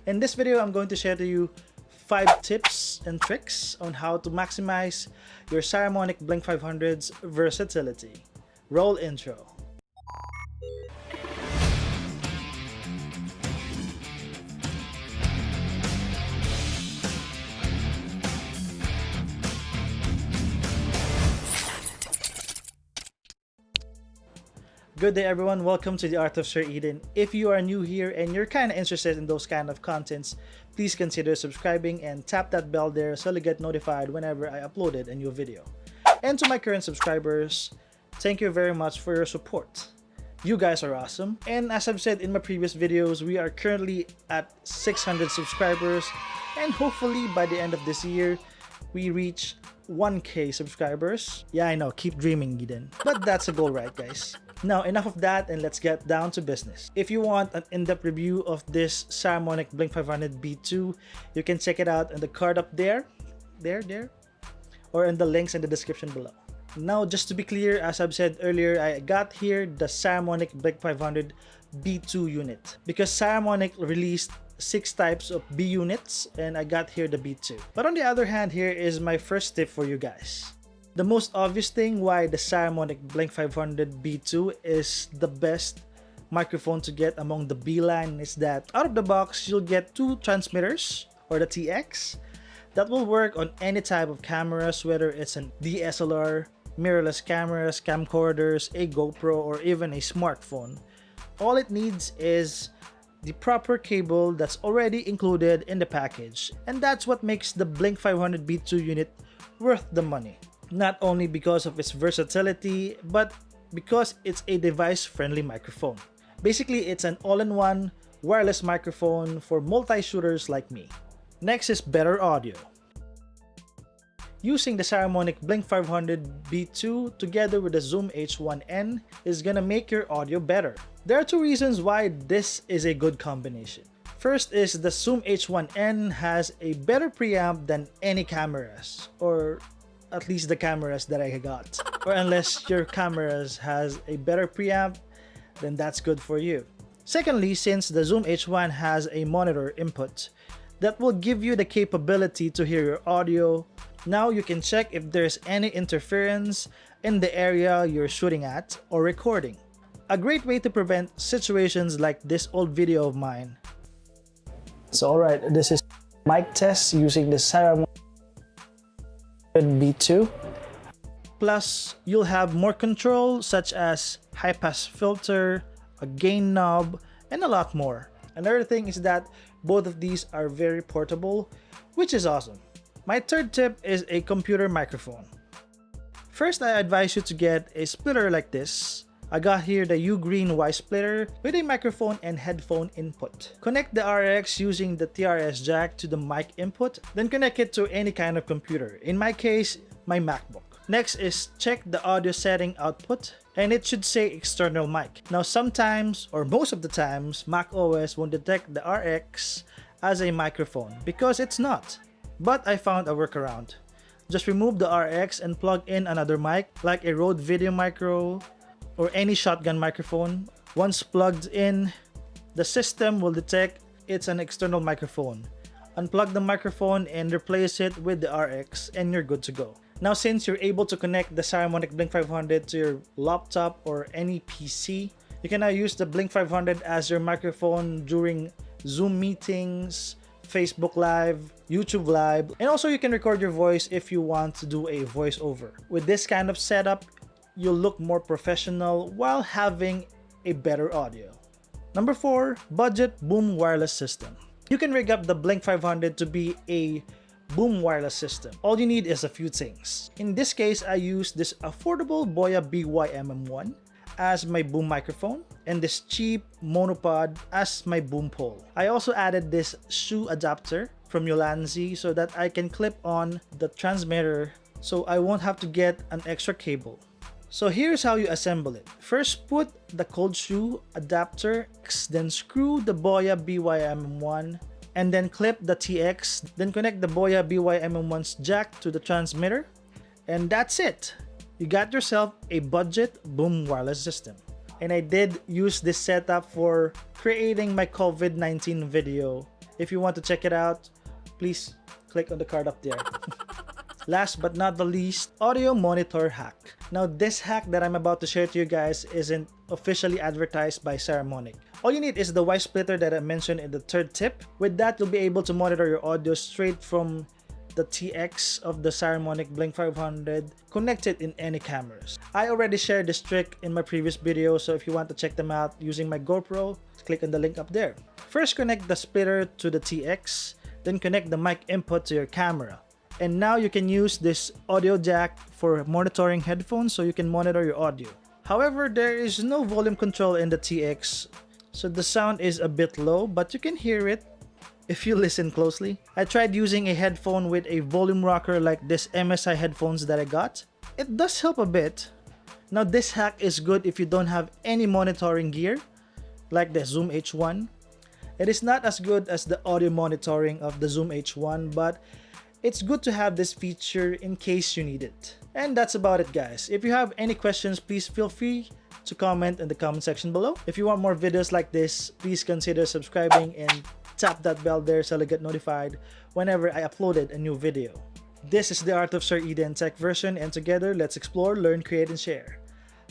In this video, I'm going to share to you 5 tips and tricks on how to maximize your Saramonic Blink 500's versatility. Roll intro. Good day everyone, welcome to the Art of Sir Eden. If you are new here and you're kind of interested in those kind of contents, please consider subscribing and tap that bell there so you get notified whenever I uploaded a new video. And to my current subscribers, thank you very much for your support. You guys are awesome. And as I've said in my previous videos, we are currently at 600 subscribers, and hopefully by the end of this year, we reach 1K subscribers. Yeah, I know, keep dreaming, Eden. But that's a goal, right guys? Now, enough of that and let's get down to business. If you want an in-depth review of this Saramonic Blink 500 B2, you can check it out in the card up there, or in the links in the description below. Now, just to be clear, as I've said earlier, I got here the Saramonic Blink 500 B2 unit because Saramonic released 6 types of B units and I got here the B2. But on the other hand, here is my first tip for you guys. The most obvious thing why the Saramonic Blink 500 B2 is the best microphone to get among the B line is that out of the box, you'll get 2 transmitters, or the TX, that will work on any type of cameras, whether it's an DSLR, mirrorless cameras, camcorders, a GoPro, or even a smartphone. All it needs is the proper cable that's already included in the package. And that's what makes the Blink 500 B2 unit worth the money. Not only because of its versatility, but because it's a device-friendly microphone. Basically, it's an all-in-one wireless microphone for multi-shooters like me. Next is better audio. Using the Saramonic Blink 500 B2 together with the Zoom H1N is gonna make your audio better. There are 2 reasons why this is a good combination. First is the Zoom H1N has a better preamp than any cameras, or at least the cameras that I got. Or unless your cameras has a better preamp, then that's good for you. Secondly, since the Zoom H1 has a monitor input that will give you the capability to hear your audio, now you can check if there's any interference in the area you're shooting at or recording. A great way to prevent situations like this old video of mine. So alright, this is mic test using the Saramonic B2. Plus, you'll have more control such as high pass filter, a gain knob, and a lot more. Another thing is that both of these are very portable, which is awesome. My third tip is a computer microphone. First, I advise you to get a splitter like this. I got here the U-Green Y splitter with a microphone and headphone input. Connect the RX using the TRS jack to the mic input, then connect it to any kind of computer. In my case, my MacBook. Next is check the audio setting output, and it should say external mic. Now sometimes, or most of the times, Mac OS won't detect the RX as a microphone because it's not. But I found a workaround. Just remove the RX and plug in another mic like a Rode Video Micro or any shotgun microphone. Once plugged in, the system will detect it's an external microphone. Unplug the microphone and replace it with the RX and you're good to go. Now since you're able to connect the Saramonic Blink 500 to your laptop or any PC, you can now use the Blink 500 as your microphone during Zoom meetings, Facebook Live, YouTube Live, and also you can record your voice if you want to do a voiceover. With this kind of setup, you'll look more professional while having a better audio. Number 4, budget boom wireless system. You can rig up the Blink 500 to be a boom wireless system. All you need is a few things. In this case, I use this affordable Boya BY-MM1 as my boom microphone and this cheap monopod as my boom pole. I also added this shoe adapter from Ulanzi so that I can clip on the transmitter so I won't have to get an extra cable. So here's how you assemble it. First, put the cold shoe adapter, then screw the Boya BY-MM1, and then clip the TX, then connect the Boya BY-MM1's jack to the transmitter, and that's it. You got yourself a budget boom wireless system. And I did use this setup for creating my COVID-19 video If you want to check it out, please click on the card up there. Last but not the least, audio monitor hack. Now this hack that I'm about to share to you guys isn't officially advertised by Saramonic. All you need is the Y splitter that I mentioned in the third tip. With that, you'll be able to monitor your audio straight from the TX of the Saramonic Blink 500 connected in any cameras. I already shared this trick in my previous video, so if you want to check them out using my GoPro, click on the link up there. First, connect the splitter to the TX, then connect the mic input to your camera. And now you can use this audio jack for monitoring headphones so you can monitor your audio. However, there is no volume control in the TX, so the sound is a bit low, but you can hear it if you listen closely. I tried using a headphone with a volume rocker like this MSI headphones that I got. It does help a bit. Now this hack is good if you don't have any monitoring gear like the Zoom H1. It is not as good as the audio monitoring of the Zoom H1, but it's good to have this feature in case you need it. And that's about it, guys. If you have any questions, please feel free to comment in the comment section below. If you want more videos like this, please consider subscribing and tap that bell there so you'll get notified whenever I uploaded a new video. This is the Art of Sir Eden Tech version, and together let's explore, learn, create, and share.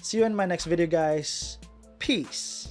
See you in my next video, guys. Peace!